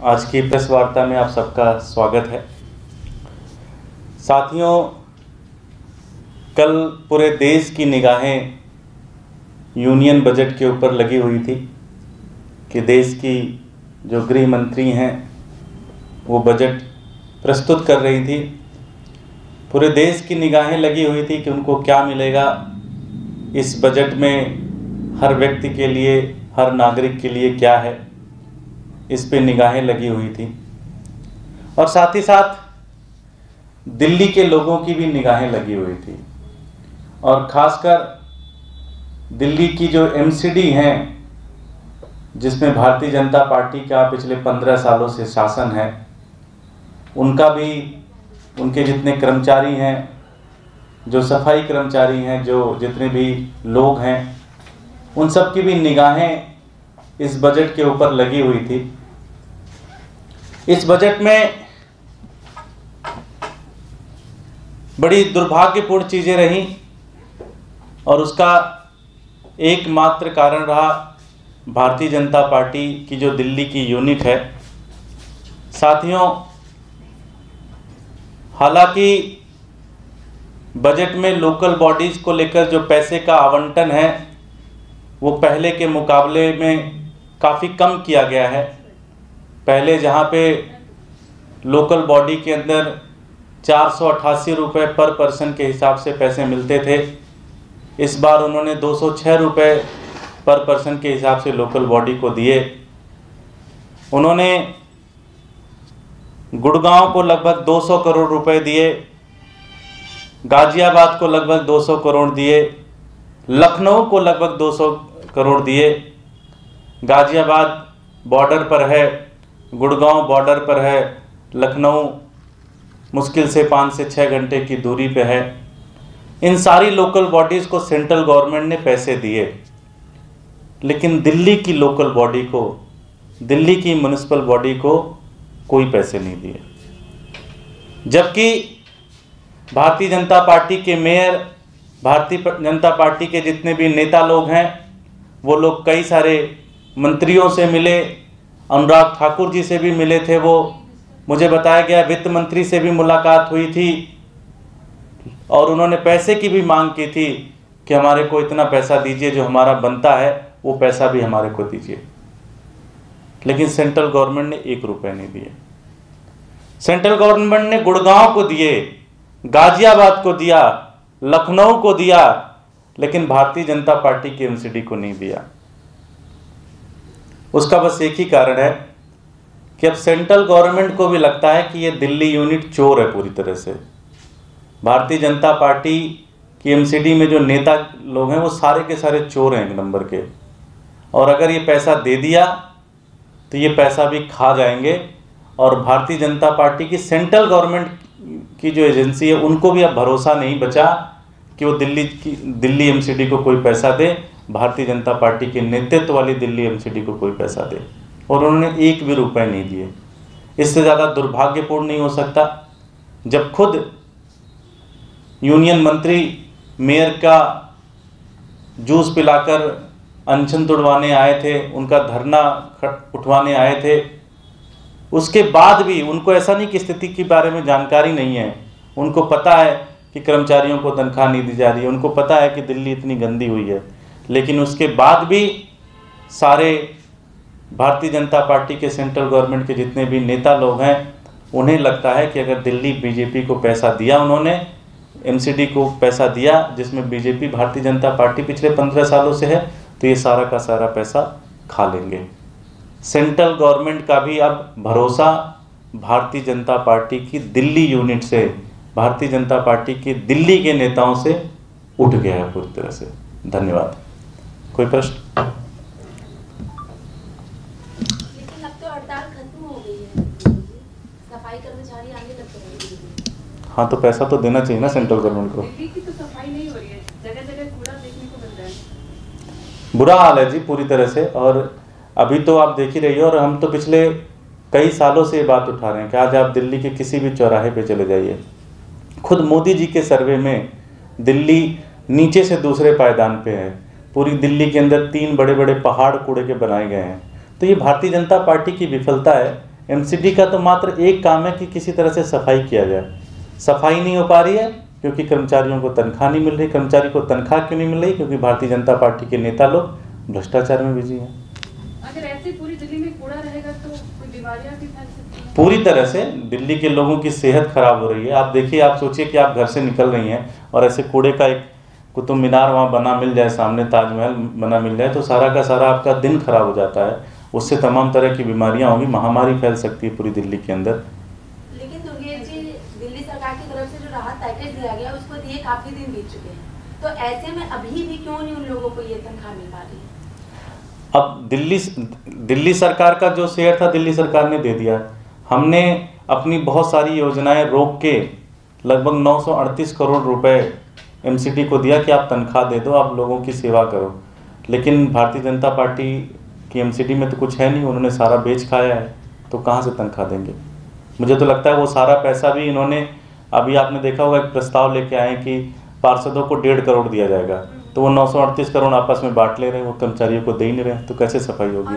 आज की प्रेस वार्ता में आप सबका स्वागत है। साथियों, कल पूरे देश की निगाहें यूनियन बजट के ऊपर लगी हुई थी कि देश की जो गृह मंत्री हैं वो बजट प्रस्तुत कर रही थी। पूरे देश की निगाहें लगी हुई थी कि उनको क्या मिलेगा इस बजट में, हर व्यक्ति के लिए, हर नागरिक के लिए क्या है, इस पे निगाहें लगी हुई थी। और साथ ही साथ दिल्ली के लोगों की भी निगाहें लगी हुई थी और ख़ासकर दिल्ली की जो एमसीडी हैं, जिसमें भारतीय जनता पार्टी का पिछले 15 सालों से शासन है, उनका भी, उनके जितने कर्मचारी हैं, जो सफाई कर्मचारी हैं, जो जितने भी लोग हैं, उन सब की भी निगाहें इस बजट के ऊपर लगी हुई थी। इस बजट में बड़ी दुर्भाग्यपूर्ण चीज़ें रहीं और उसका एकमात्र कारण रहा भारतीय जनता पार्टी की जो दिल्ली की यूनिट है। साथियों, हालांकि बजट में लोकल बॉडीज़ को लेकर जो पैसे का आवंटन है वो पहले के मुकाबले में काफ़ी कम किया गया है। पहले जहाँ पे लोकल बॉडी के अंदर 488 रुपये पर पर्सन के हिसाब से पैसे मिलते थे, इस बार उन्होंने 206 रुपये पर पर्सन के हिसाब से लोकल बॉडी को दिए। उन्होंने गुड़गांव को लगभग 200 करोड़ रुपए दिए, गाजियाबाद को लगभग 200 करोड़ दिए, लखनऊ को लगभग 200 करोड़ दिए। गाजियाबाद बॉर्डर पर है, गुड़गांव बॉर्डर पर है, लखनऊ मुश्किल से 5 से 6 घंटे की दूरी पे है। इन सारी लोकल बॉडीज़ को सेंट्रल गवर्नमेंट ने पैसे दिए, लेकिन दिल्ली की लोकल बॉडी को, दिल्ली की म्युनिसिपल बॉडी को कोई पैसे नहीं दिए। जबकि भारतीय जनता पार्टी के मेयर, भारतीय जनता पार्टी के जितने भी नेता लोग हैं, वो लोग कई सारे मंत्रियों से मिले, अनुराग ठाकुर जी से भी मिले थे। वो मुझे बताया गया वित्त मंत्री से भी मुलाकात हुई थी और उन्होंने पैसे की भी मांग की थी कि हमारे को इतना पैसा दीजिए, जो हमारा बनता है वो पैसा भी हमारे को दीजिए। लेकिन सेंट्रल गवर्नमेंट ने 1 रुपये नहीं दिए। सेंट्रल गवर्नमेंट ने गुड़गांव को दिए, गाजियाबाद को दिया, लखनऊ को दिया, लेकिन भारतीय जनता पार्टी की एमसीडी को नहीं दिया। उसका बस एक ही कारण है कि अब सेंट्रल गवर्नमेंट को भी लगता है कि ये दिल्ली यूनिट चोर है पूरी तरह से। भारतीय जनता पार्टी की एमसीडी में जो नेता लोग हैं वो सारे के सारे चोर हैं, 1 नंबर के। और अगर ये पैसा दे दिया तो ये पैसा भी खा जाएंगे और भारतीय जनता पार्टी की सेंट्रल गवर्नमेंट की जो एजेंसी है उनको भी अब भरोसा नहीं बचा कि वो दिल्ली एमसीडी को कोई पैसा दे, भारतीय जनता पार्टी के नेतृत्व वाली दिल्ली एमसीडी को कोई पैसा दे। और उन्होंने 1 भी रुपये नहीं दिए। इससे ज़्यादा दुर्भाग्यपूर्ण नहीं हो सकता जब खुद यूनियन मंत्री मेयर का जूस पिलाकर अनशन तुड़वाने आए थे, उनका धरना उठवाने आए थे, उसके बाद भी उनको ऐसा नहीं कि स्थिति के बारे में जानकारी नहीं है। उनको पता है कि कर्मचारियों को तनख्वाह नहीं दी जा रही है, उनको पता है कि दिल्ली इतनी गंदी हुई है, लेकिन उसके बाद भी सारे भारतीय जनता पार्टी के सेंट्रल गवर्नमेंट के जितने भी नेता लोग हैं, उन्हें लगता है कि अगर दिल्ली बीजेपी को पैसा दिया, उन्होंने एमसीडी को पैसा दिया जिसमें बीजेपी, भारतीय जनता पार्टी पिछले 15 सालों से है, तो ये सारा का सारा पैसा खा लेंगे। सेंट्रल गवर्नमेंट का भी अब भरोसा भारतीय जनता पार्टी की दिल्ली यूनिट से, भारतीय जनता पार्टी की दिल्ली के नेताओं से उठ गया है पूरी तरह से। धन्यवाद। कोई प्रश्न? लेकिन अब तो हड़ताल खत्म हो गई है, सफाई कर्मचारी आने लग गए। हाँ, तो पैसा तो देना चाहिए ना सेंट्रल गवर्नमेंट को। दिल्ली की तो सफाई नहीं हो रही है, जगह जगह कूड़ा देखने को मिल रहा है। बुरा हाल है जी पूरी तरह से। और अभी तो आप देख ही रही हो, और हम तो पिछले कई सालों से ये बात उठा रहे हैं कि आज आप दिल्ली के किसी भी चौराहे पे चले जाइए, खुद मोदी जी के सर्वे में दिल्ली नीचे से दूसरे पायदान पे है। पूरी दिल्ली के अंदर 3 बड़े बड़े पहाड़ कूड़े के बनाए गए हैं। तो ये भारतीय जनता पार्टी की विफलता है एमसीडी का तो मात्र एक काम है कि किसी तरह से सफाई किया जाए। सफाई नहीं हो पा रही है क्योंकि कर्मचारियों को तनख्वाह नहीं मिल रही। कर्मचारी को तनख्वाह क्यों नहीं मिल रही? क्योंकि भारतीय जनता पार्टी के नेता लोग भ्रष्टाचार में बिजी हैं। अगर ऐसे पूरी दिल्ली में कूड़ा रहेगा तो कोई बीमारियां भी फैल सकती हैं। पूरी तरह से दिल्ली के लोगों की सेहत खराब हो रही है। आप देखिए, आप सोचिए कि आप घर से निकल रही हैं और ऐसे कूड़े का एक कुतुब मीनार वहाँ बना मिल जाए, सामने ताजमहल बना मिल जाए, तो सारा का सारा आपका दिन खराब हो जाता है। उससे तमाम तरह की बीमारियां होंगी, महामारी फैल सकती है पूरी दिल्ली के अंदर। लेकिन दुर्गेश जी, दिल्ली सरकार की तरफ से जो राहत पैकेज दिया गया उसको दिए काफी दिन बीत चुके हैं, तो ऐसे में अभी भी क्यों नहीं उन लोगों को ये तनख्वाह मिल पा रही है? अब दिल्ली सरकार का जो शेयर था दिल्ली सरकार ने दे दिया। हमने अपनी बहुत सारी योजनाएं रोक के लगभग 938 करोड़ रुपए एमसीडी को दिया कि आप तनख्वाह दे दो, आप लोगों की सेवा करो। लेकिन भारतीय जनता पार्टी की एमसीडी में तो कुछ है नहीं, उन्होंने सारा बेच खाया है, तो कहाँ से तनख्वाह देंगे? मुझे तो लगता है वो सारा पैसा भी इन्होंने, अभी आपने देखा होगा एक प्रस्ताव लेके आए कि पार्षदों को 1.5 करोड़ दिया जाएगा, तो वो 938 करोड़ आपस में बांट ले रहे हैं, वो कर्मचारियों को दे ही नहीं रहे, तो कैसे सफाई होगी?